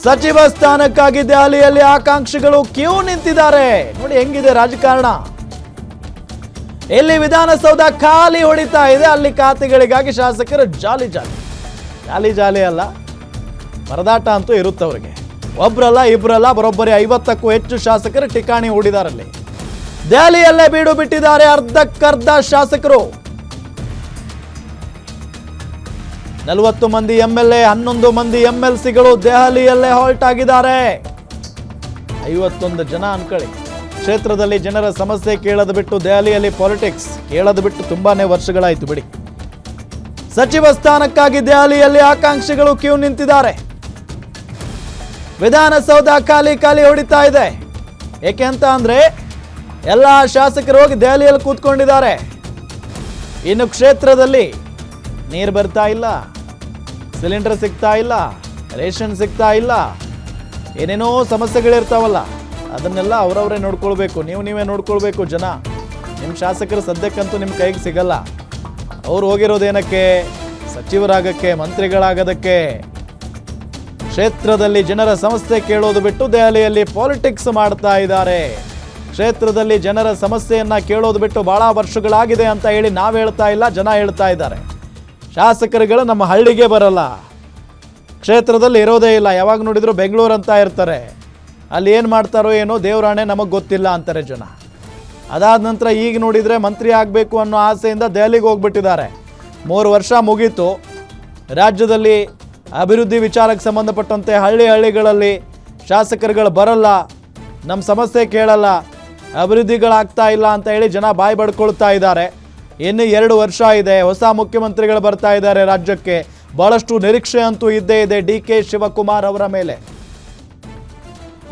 ಸಚಿವ ಸ್ಥಾನಕ್ಕಾಗಿ ದೆಹಲಿಯಲ್ಲಿ ಆಕಾಂಕ್ಷಿಗಳು ಕ್ಯೂ ನಿಂತಿದ್ದಾರೆ. ನೋಡಿ ಹೆಂಗಿದೆ ರಾಜಕಾರಣ. ಇಲ್ಲಿ ವಿಧಾನಸೌಧ ಖಾಲಿ ಹೊಡಿತಾ ಇದೆ, ಅಲ್ಲಿ ಖಾತೆಗಳಿಗಾಗಿ ಶಾಸಕರು ಜಾಲಿ ಜಾಲಿ ಅಲ್ಲ, ಪರದಾಟ ಅಂತೂ ಇರುತ್ತೆ ಅವರಿಗೆ. ಒಬ್ರಲ್ಲ ಇಬ್ರಲ್ಲ, ಬರೋಬ್ಬರಿ 50ಕ್ಕೂ ಹೆಚ್ಚು ಶಾಸಕರು ಠಿಕಾಣಿ ಹೂಡಿದಾರಲ್ಲಿ. ದೆಹಲಿಯಲ್ಲೇ ಬೀಡು ಬಿಟ್ಟಿದ್ದಾರೆ ಅರ್ಧಕ್ಕರ್ಧ ಶಾಸಕರು. 40 ಮಂದಿ MLA, 11 ಮಂದಿ MLCಗಳು ದೆಹಲಿಯಲ್ಲೇ ಹಾಲ್ಟ್ ಆಗಿದ್ದಾರೆ. 51 ಜನ ಅನ್ಕೊಳ್ಳಿ. ಕ್ಷೇತ್ರದಲ್ಲಿ ಜನರ ಸಮಸ್ಯೆ ಕೇಳೋದು ಬಿಟ್ಟು ದೆಹಲಿಯಲ್ಲಿ ಪಾಲಿಟಿಕ್ಸ್ ಕೇಳೋದು ಬಿಟ್ಟು ತುಂಬಾನೇ ವರ್ಷಗಳಾಯಿತು ಬಿಡಿ. ಸಚಿವ ಸ್ಥಾನಕ್ಕಾಗಿ ದೆಹಲಿಯಲ್ಲಿ ಆಕಾಂಕ್ಷಿಗಳು ಕ್ಯೂ ನಿಂತಿದ್ದಾರೆ. ವಿಧಾನಸೌಧ ಖಾಲಿ ಹೊಡಿತಾ ಇದೆ. ಏಕೆ ಅಂತ ಅಂದ್ರೆ ಎಲ್ಲ ಶಾಸಕರು ಹೋಗಿ ದೆಹಲಿಯಲ್ಲಿ ಕೂತ್ಕೊಂಡಿದ್ದಾರೆ. ಇನ್ನು ಕ್ಷೇತ್ರದಲ್ಲಿ ನೀರು ಬರ್ತಾ ಇಲ್ಲ, ಸಿಲಿಂಡರ್ ಸಿಗ್ತಾ ಇಲ್ಲ, ರೇಷನ್ ಸಿಗ್ತಾ ಇಲ್ಲ, ಏನೇನೋ ಸಮಸ್ಯೆಗಳಿರ್ತಾವಲ್ಲ, ಅದನ್ನೆಲ್ಲ ಅವರವರೇ ನೋಡ್ಕೊಳ್ಬೇಕು. ನೀವೇ ನೋಡ್ಕೊಳ್ಬೇಕು. ಜನ ನಿಮ್ಮ ಶಾಸಕರು ಸದ್ಯಕ್ಕಂತೂ ನಿಮ್ಮ ಕೈಗೆ ಸಿಗಲ್ಲ. ಅವ್ರು ಹೋಗಿರೋದೇನಕ್ಕೆ? ಸಚಿವರಾಗಕ್ಕೆ, ಮಂತ್ರಿಗಳಾಗೋದಕ್ಕೆ. ಕ್ಷೇತ್ರದಲ್ಲಿ ಜನರ ಸಮಸ್ಯೆ ಕೇಳೋದು ಬಿಟ್ಟು ದೆಹಲಿಯಲ್ಲಿ ಪಾಲಿಟಿಕ್ಸ್ ಮಾಡ್ತಾ ಇದ್ದಾರೆ. ಕ್ಷೇತ್ರದಲ್ಲಿ ಜನರ ಸಮಸ್ಯೆಯನ್ನ ಕೇಳೋದು ಬಿಟ್ಟು ಬಹಳ ವರ್ಷಗಳಾಗಿದೆ ಅಂತ ಹೇಳಿ ನಾವು ಹೇಳ್ತಾ ಇಲ್ಲ, ಜನ ಹೇಳ್ತಾ ಇದ್ದಾರೆ. ಶಾಸಕರುಗಳು ನಮ್ಮ ಹಳ್ಳಿಗೆ ಬರಲ್ಲ, ಕ್ಷೇತ್ರದಲ್ಲಿ ಇರೋದೇ ಇಲ್ಲ, ಯಾವಾಗ ನೋಡಿದ್ರು ಬೆಂಗಳೂರು ಅಂತ ಇರ್ತಾರೆ. ಅಲ್ಲಿ ಏನು ಮಾಡ್ತಾರೋ ಏನೋ ದೇವರಾಣೆ ನಮಗೆ ಗೊತ್ತಿಲ್ಲ ಅಂತಾರೆ ಜನ. ಅದಾದ ನಂತರ ಈಗ ನೋಡಿದರೆ ಮಂತ್ರಿ ಆಗಬೇಕು ಅನ್ನೋ ಆಸೆಯಿಂದ ದೆಹಲಿಗೆ ಹೋಗ್ಬಿಟ್ಟಿದ್ದಾರೆ. 3 ವರ್ಷ ಮುಗೀತು. ರಾಜ್ಯದಲ್ಲಿ ಅಭಿವೃದ್ಧಿ ವಿಚಾರಕ್ಕೆ ಸಂಬಂಧಪಟ್ಟಂತೆ ಹಳ್ಳಿಗಳಲ್ಲಿ ಶಾಸಕರುಗಳು ಬರಲ್ಲ, ನಮ್ಮ ಸಮಸ್ಯೆ ಕೇಳಲ್ಲ, ಅಭಿವೃದ್ಧಿಗಳಾಗ್ತಾ ಇಲ್ಲ ಅಂತ ಹೇಳಿ ಜನ ಬಾಯಿ ಬಡ್ಕೊಳ್ತಾ ಇದ್ದಾರೆ. ಇನ್ನು 2 ವರ್ಷ ಇದೆ, ಹೊಸ ಮುಖ್ಯಮಂತ್ರಿಗಳು ಬರ್ತಾ ಇದ್ದಾರೆ ರಾಜ್ಯಕ್ಕೆ. ಬಹಳಷ್ಟು ನಿರೀಕ್ಷೆ ಅಂತೂ ಇದ್ದೇ ಇದೆ DK ಶಿವಕುಮಾರ್ ಅವರ ಮೇಲೆ.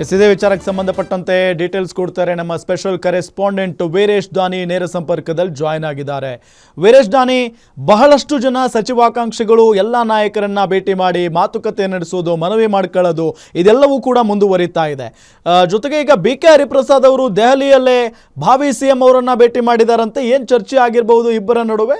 ಇದೇ ವಿಚಾರಕ್ಕೆ ಸಂಬಂಧಪಟ್ಟಂತೆ ಡೀಟೇಲ್ಸ್ ಕೊಡ್ತಾರೆ ನಮ್ಮ ಸ್ಪೆಷಲ್ ಕರೆಸ್ಪಾಂಡೆಂಟ್ ವೀರೇಶ್ ದಾನಿ ನೇರ ಸಂಪರ್ಕದಲ್ಲಿ ಜಾಯ್ನ್ ಆಗಿದ್ದಾರೆ. ವೀರೇಶ್ ದಾನಿ, ಬಹಳಷ್ಟು ಜನ ಸಚಿವಾಕಾಂಕ್ಷಿಗಳು ಎಲ್ಲ ನಾಯಕರನ್ನ ಭೇಟಿ ಮಾಡಿ ಮಾತುಕತೆ ನಡೆಸೋದು, ಮನವಿ ಮಾಡ್ಕೊಳ್ಳೋದು, ಇದೆಲ್ಲವೂ ಕೂಡ ಮುಂದುವರಿತಾ ಇದೆ. ಜೊತೆಗೆ ಈಗ BK ಹರಿಪ್ರಸಾದ್ ಅವರು ದೆಹಲಿಯಲ್ಲೇ ಭಾವಿ CM ಅವರನ್ನ ಭೇಟಿ ಮಾಡಿದಾರಂತೆ. ಏನು ಚರ್ಚೆ ಆಗಿರಬಹುದು ಇಬ್ಬರ ನಡುವೆ?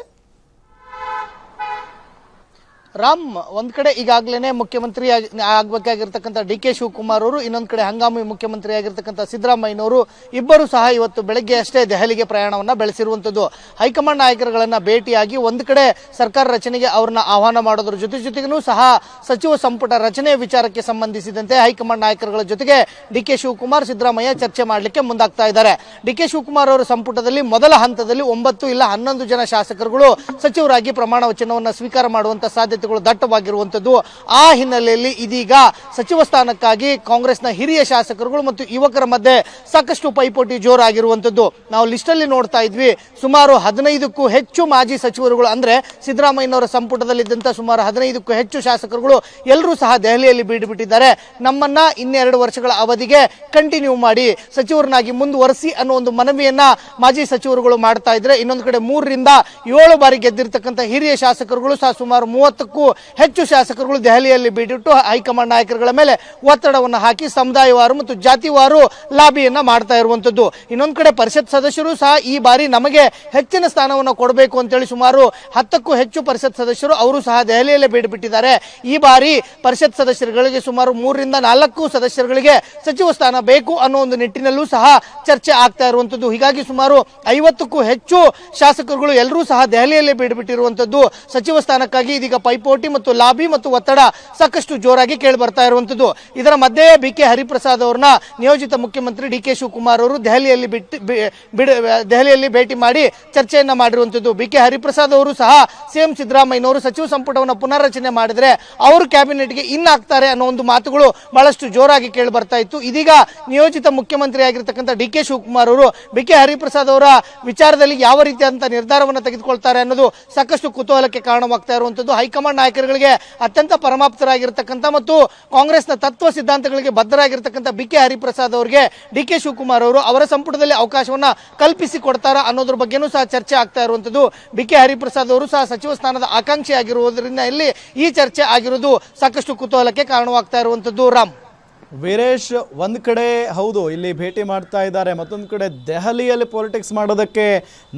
ರಾಮ್, ಒಂದ್ ಕಡೆ ಈಗಾಗಲೇ ಮುಖ್ಯಮಂತ್ರಿ ಆಗ್ಬೇಕಾಗಿರ್ತಕ್ಕಂಥ DK ಶಿವಕುಮಾರ್ ಅವರು, ಇನ್ನೊಂದ್ ಕಡೆ ಹಂಗಾಮಿ ಮುಖ್ಯಮಂತ್ರಿ ಆಗಿರ್ತಕ್ಕಂಥ ಸಿದ್ದರಾಮಯ್ಯನವರು ಇಬ್ಬರು ಸಹ ಇವತ್ತು ಬೆಳಗ್ಗೆ ಅಷ್ಟೇ ದೆಹಲಿಗೆ ಪ್ರಯಾಣವನ್ನ ಬೆಳೆಸಿರುವಂತದ್ದು. ಹೈಕಮಾಂಡ್ ನಾಯಕರುಗಳನ್ನ ಭೇಟಿಯಾಗಿ ಒಂದ್ ಕಡೆ ಸರ್ಕಾರ ರಚನೆಗೆ ಅವ್ರನ್ನ ಆಹ್ವಾನ ಮಾಡೋದ್ರ ಜೊತೆಗೂ ಸಹ ಸಚಿವ ಸಂಪುಟ ರಚನೆಯ ವಿಚಾರಕ್ಕೆ ಸಂಬಂಧಿಸಿದಂತೆ ಹೈಕಮಾಂಡ್ ನಾಯಕರುಗಳ ಜೊತೆಗೆ DK ಶಿವಕುಮಾರ್, ಸಿದ್ದರಾಮಯ್ಯ ಚರ್ಚೆ ಮಾಡಲಿಕ್ಕೆ ಮುಂದಾಗ್ತಾ ಇದ್ದಾರೆ. DK ಶಿವಕುಮಾರ್ ಅವರ ಸಂಪುಟದಲ್ಲಿ ಮೊದಲ ಹಂತದಲ್ಲಿ 9 ಇಲ್ಲ 11 ಜನ ಶಾಸಕರುಗಳು ಸಚಿವರಾಗಿ ಪ್ರಮಾಣ ವಚನವನ್ನ ಸ್ವೀಕಾರ ಮಾಡುವಂತ ಸಾಧ್ಯತೆ ದಟ್ಟವಾಗಿರುವಂತದ್ದು. ಆ ಹಿನ್ನೆಲೆಯಲ್ಲಿ ಇದೀಗ ಸಚಿವ ಸ್ಥಾನಕ್ಕಾಗಿ ಕಾಂಗ್ರೆಸ್ನ ಹಿರಿಯ ಶಾಸಕರುಗಳು ಮತ್ತು ಯುವಕರ ಮಧ್ಯೆ ಸಾಕಷ್ಟು ಪೈಪೋಟಿ ಜೋರಾಗಿರುವಂತದ್ದು. ನಾವು ಲಿಸ್ಟ್ ಅಲ್ಲಿ ನೋಡ್ತಾ ಇದ್ವಿ, ಸುಮಾರು 15ಕ್ಕೂ ಹೆಚ್ಚು ಮಾಜಿ ಸಚಿವರುಗಳು, ಅಂದ್ರೆ ಸಿದ್ದರಾಮಯ್ಯನವರ ಸಂಪುಟದಲ್ಲಿದ್ದಂತ ಸುಮಾರು 15ಕ್ಕೂ ಹೆಚ್ಚು ಶಾಸಕರುಗಳು ಎಲ್ಲರೂ ಸಹ ದೆಹಲಿಯಲ್ಲಿ ಬೀಡು ಬಿಟ್ಟಿದ್ದಾರೆ. ನಮ್ಮನ್ನ 2 ವರ್ಷಗಳ ಅವಧಿಗೆ ಕಂಟಿನ್ಯೂ ಮಾಡಿ ಸಚಿವರನ್ನಾಗಿ ಮುಂದುವರಿಸಿ ಅನ್ನೋ ಒಂದು ಮನವಿಯನ್ನ ಮಾಜಿ ಸಚಿವರುಗಳು ಮಾಡ್ತಾ ಇದ್ರೆ, ಇನ್ನೊಂದು ಕಡೆ 3 ರಿಂದ 7 ಬಾರಿ ಗೆದ್ದಿರ್ತಕ್ಕಂಥ ಹಿರಿಯ ಶಾಸಕರುಗಳು ಸಹ ಸುಮಾರು 30ಕ್ಕೂ ಹೆಚ್ಚು ಶಾಸಕರುಗಳು ದೆಹಲಿಯಲ್ಲಿ ಬೀಡಿಟ್ಟು ಹೈಕಮಾಂಡ್ ನಾಯಕರುಗಳ ಮೇಲೆ ಒತ್ತಡವನ್ನು ಹಾಕಿ ಸಮುದಾಯವಾರು ಮತ್ತು ಜಾತಿವಾರು ಲಾಬಿಯನ್ನ ಮಾಡ್ತಾ ಇರುವಂತದ್ದು. ಇನ್ನೊಂದು ಕಡೆ ಪರಿಷತ್ ಸದಸ್ಯರು ಸಹ ಈ ಬಾರಿ ನಮಗೆ ಹೆಚ್ಚಿನ ಸ್ಥಾನವನ್ನು ಕೊಡಬೇಕು ಅಂತೇಳಿ ಸುಮಾರು 10ಕ್ಕೂ ಹೆಚ್ಚು ಪರಿಷತ್ ಸದಸ್ಯರು ಅವರು ಸಹ ದೆಹಲಿಯಲ್ಲೇ ಬೀಡು ಬಿಟ್ಟಿದ್ದಾರೆ. ಈ ಬಾರಿ ಪರಿಷತ್ ಸದಸ್ಯರುಗಳಿಗೆ ಸುಮಾರು 3 ರಿಂದ 4 ಸದಸ್ಯರುಗಳಿಗೆ ಸಚಿವ ಸ್ಥಾನ ಬೇಕು ಅನ್ನೋ ಒಂದು ನಿಟ್ಟಿನಲ್ಲೂ ಸಹ ಚರ್ಚೆ ಆಗ್ತಾ ಇರುವಂತದ್ದು. ಹೀಗಾಗಿ ಸುಮಾರು 50ಕ್ಕೂ ಹೆಚ್ಚು ಶಾಸಕರುಗಳು ಎಲ್ಲರೂ ಸಹ ದೆಹಲಿಯಲ್ಲೇ ಬೀಡು ಬಿಟ್ಟಿರುವಂತದ್ದು. ಸಚಿವ ಸ್ಥಾನಕ್ಕಾಗಿ ಇದೀಗ ಪೈಪೋಟಿ ಮತ್ತು ಲಾಬಿ ಮತ್ತು ಒತ್ತಡ ಸಾಕಷ್ಟು ಜೋರಾಗಿ ಕೇಳಿ ಬರ್ತಾ ಇರುವಂತದ್ದು. ಇದರ ಮಧ್ಯೆ BK ಹರಿಪ್ರಸಾದ್ ಅವರನ್ನ ನಿಯೋಜಿತ ಮುಖ್ಯಮಂತ್ರಿ DK ಶಿವಕುಮಾರ್ ಅವರು ದೆಹಲಿಯಲ್ಲಿ ಭೇಟಿ ಮಾಡಿ ಚರ್ಚೆಯನ್ನ ಮಾಡಿರುವಂತದ್ದು. BK ಹರಿಪ್ರಸಾದ್ ಅವರು ಸಹ CM ಸಿದ್ದರಾಮಯ್ಯನವರು ಸಚಿವ ಸಂಪುಟವನ್ನು ಪುನರ್ರಚನೆ ಮಾಡಿದ್ರೆ ಅವರು ಕ್ಯಾಬಿನೆಟ್ಗೆ ಇನ್ ಆಗ್ತಾರೆ ಅನ್ನೋ ಒಂದು ಮಾತುಗಳು ಬಹಳಷ್ಟು ಜೋರಾಗಿ ಕೇಳಿ ಬರ್ತಾ ಇತ್ತು. ಇದೀಗ ನಿಯೋಜಿತ ಮುಖ್ಯಮಂತ್ರಿ ಆಗಿರ್ತಕ್ಕಂಥ DK ಶಿವಕುಮಾರ್ ಅವರು BK ಹರಿಪ್ರಸಾದ್ ಅವರ ವಿಚಾರದಲ್ಲಿ ಯಾವ ರೀತಿಯಾದಂತಹ ನಿರ್ಧಾರವನ್ನು ತೆಗೆದುಕೊಳ್ತಾರೆ ಅನ್ನೋದು ಸಾಕಷ್ಟು ಕುತೂಹಲಕ್ಕೆ ಕಾರಣವಾಗ್ತಾ ಇರುವಂತದ್ದು. ಹೈಕಮಾಂಡ್ ನಾಯಕರುಗಳಿಗೆ ಅತ್ಯಂತ ಪರಮಾಪ್ತರಾಗಿರ್ತಕ್ಕಂಥ ಮತ್ತು ಕಾಂಗ್ರೆಸ್ನ ತತ್ವ ಸಿದ್ಧಾಂತಗಳಿಗೆ ಬದ್ಧರಾಗಿರ್ತಕ್ಕಂಥ BK ಹರಿಪ್ರಸಾದ್ ಅವರಿಗೆ DK ಶಿವಕುಮಾರ್ ಅವರು ಅವರ ಸಂಪುಟದಲ್ಲಿ ಅವಕಾಶವನ್ನ ಕಲ್ಪಿಸಿ ಕೊಡ್ತಾರಾ ಅನ್ನೋದ್ರ ಬಗ್ಗೆನೂ ಸಹ ಚರ್ಚೆ ಆಗ್ತಾ ಇರುವಂತದ್ದು. BK ಹರಿಪ್ರಸಾದ್ ಅವರು ಸಹ ಸಚಿವ ಸ್ಥಾನದ ಆಕಾಂಕ್ಷಿ ಆಗಿರುವುದರಿಂದ ಇಲ್ಲಿ ಈ ಚರ್ಚೆ ಆಗಿರುವುದು ಸಾಕಷ್ಟು ಕುತೂಹಲಕ್ಕೆ ಕಾರಣವಾಗ್ತಾ ಇರುವಂತದ್ದು. ರಾಮ್, ವೀರೇಶ್, ಒಂದು ಕಡೆ ಹೌದು ಇಲ್ಲಿ ಭೇಟಿ ಮಾಡ್ತಾ ಇದ್ದಾರೆ, ಮತ್ತೊಂದು ಕಡೆ ದೆಹಲಿಯಲ್ಲಿ ಪಾಲಿಟಿಕ್ಸ್ ಮಾಡೋದಕ್ಕೆ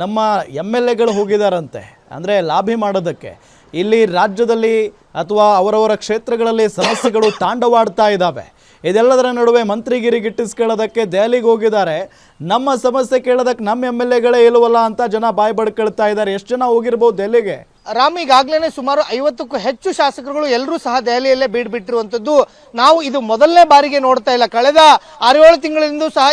ನಮ್ಮ MLAಗಳು ಹೋಗಿದ್ದಾರಂತೆ, ಅಂದರೆ ಲಾಬಿ ಮಾಡೋದಕ್ಕೆ. ಇಲ್ಲಿ ರಾಜ್ಯದಲ್ಲಿ ಅಥವಾ ಅವರವರ ಕ್ಷೇತ್ರಗಳಲ್ಲಿ ಸಮಸ್ಯೆಗಳು ತಾಂಡವಾಡ್ತಾ ಇದ್ದಾವೆ. ಇದೆಲ್ಲದರ ನಡುವೆ ಮಂತ್ರಿಗಿರಿ ಗಿಟ್ಟಿಸ್ಕೊಳ್ಳೋದಕ್ಕೆ ದೆಹಲಿಗೆ ಹೋಗಿದ್ದಾರೆ. ನಮ್ಮ ಸಮಸ್ಯೆ ಕೇಳೋದಕ್ಕೆ ನಮ್ಮ MLAಗಳೇ ಇಲ್ವಲ್ಲ ಅಂತ ಜನ ಬಾಯಿ ಬಡ್ಕೊಳ್ತಾ ಇದ್ದಾರೆ. ಎಷ್ಟು ಜನ ಹೋಗಿರ್ಬೋದು ದೆಹಲಿಗೆ? ರಾಮ್, ಈಗಾಗಲೇ ಸುಮಾರು 50ಕ್ಕೂ ಹೆಚ್ಚು ಶಾಸಕರುಗಳು ಎಲ್ಲರೂ ಸಹ ದೆಹಲಿಯಲ್ಲೇ ಬಿಟ್ಟಿರುವಂತದ್ದು ನಾವು ಇದು ಮೊದಲನೇ ಬಾರಿಗೆ ನೋಡ್ತಾ ಇಲ್ಲ. ಕಳೆದ 6-7 ತಿಂಗಳಿಂದ ಸಹ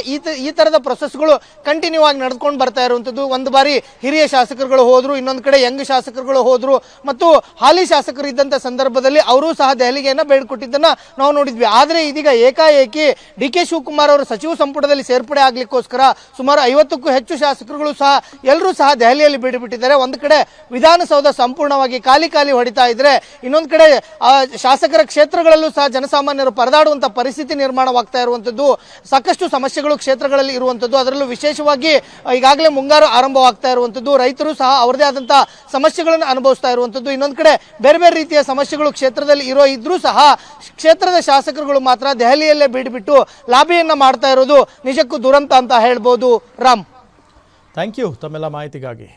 ಈ ತರದ ಪ್ರೊಸೆಸ್ಗಳು ಕಂಟಿನ್ಯೂ ಆಗಿ ನಡೆದುಕೊಂಡು ಬರ್ತಾ ಇರುವಂತದ್ದು. ಒಂದು ಬಾರಿ ಹಿರಿಯ ಶಾಸಕರುಗಳು ಹೋದ್ರು, ಇನ್ನೊಂದು ಕಡೆ ಯಂಗ್ ಶಾಸಕರುಗಳು ಹೋದ್ರು, ಮತ್ತು ಹಾಲಿ ಶಾಸಕರು ಇದ್ದಂತ ಸಂದರ್ಭದಲ್ಲಿ ಅವರು ಸಹ ದೆಹಲಿಗೆಯನ್ನ ಬೇಡಿಕೊಟ್ಟಿದ್ದನ್ನ ನಾವು ನೋಡಿದ್ವಿ. ಆದ್ರೆ ಇದೀಗ ಏಕಾಏಕಿ DK ಶಿವಕುಮಾರ್ ಅವರು ಸಚಿವ ಸಂಪುಟದಲ್ಲಿ ಸೇರ್ಪಡೆ ಆಗ್ಲಿಕ್ಕೋಸ್ಕರ ಸುಮಾರು 50ಕ್ಕೂ ಹೆಚ್ಚು ಶಾಸಕರುಗಳು ಸಹ ಎಲ್ಲರೂ ಸಹ ದೆಹಲಿಯಲ್ಲಿ ಬಿಟ್ಟಿದ್ದಾರೆ. ಒಂದು ಕಡೆ ವಿಧಾನಸೌಧ ಸಂಪೂರ್ಣವಾಗಿ ಖಾಲಿ ಹೊಡಿತಾ ಇದ್ರೆ, ಇನ್ನೊಂದು ಕಡೆ ಶಾಸಕರ ಕ್ಷೇತ್ರಗಳಲ್ಲೂ ಸಹ ಜನಸಾಮಾನ್ಯರು ಪರದಾಡುವಂತ ಪರಿಸ್ಥಿತಿ ನಿರ್ಮಾಣವಾಗ್ತಾ ಇರುವಂತದ್ದು. ಸಾಕಷ್ಟು ಸಮಸ್ಯೆಗಳು ಕ್ಷೇತ್ರಗಳಲ್ಲಿ ಇರುವಂತದ್ದು. ಅದರಲ್ಲೂ ವಿಶೇಷವಾಗಿ ಈಗಾಗಲೇ ಮುಂಗಾರು ಆರಂಭವಾಗ್ತಾ ಇರುವಂತದ್ದು. ರೈತರು ಸಹ ಅವರದೇ ಆದಂತಹ ಸಮಸ್ಯೆಗಳನ್ನು ಅನುಭವಿಸ್ತಾ ಇರುವಂತದ್ದು. ಇನ್ನೊಂದು ಕಡೆ ಬೇರೆ ಬೇರೆ ರೀತಿಯ ಸಮಸ್ಯೆಗಳು ಕ್ಷೇತ್ರದಲ್ಲಿ ಇದ್ರೂ ಸಹ ಕ್ಷೇತ್ರದ ಶಾಸಕರುಗಳು ಮಾತ್ರ ದೆಹಲಿಯಲ್ಲೇ ಬಿಟ್ಟು ಲಾಬಿಯನ್ನ ಮಾಡ್ತಾ ಇರೋದು ನಿಜಕ್ಕೂ ದುರಂತ ಅಂತ ಹೇಳ್ಬೋದು. ರಾಮ್, ಥ್ಯಾಂಕ್ ಯು ತಮ್ಮೆಲ್ಲ ಮಾಹಿತಿಗಾಗಿ.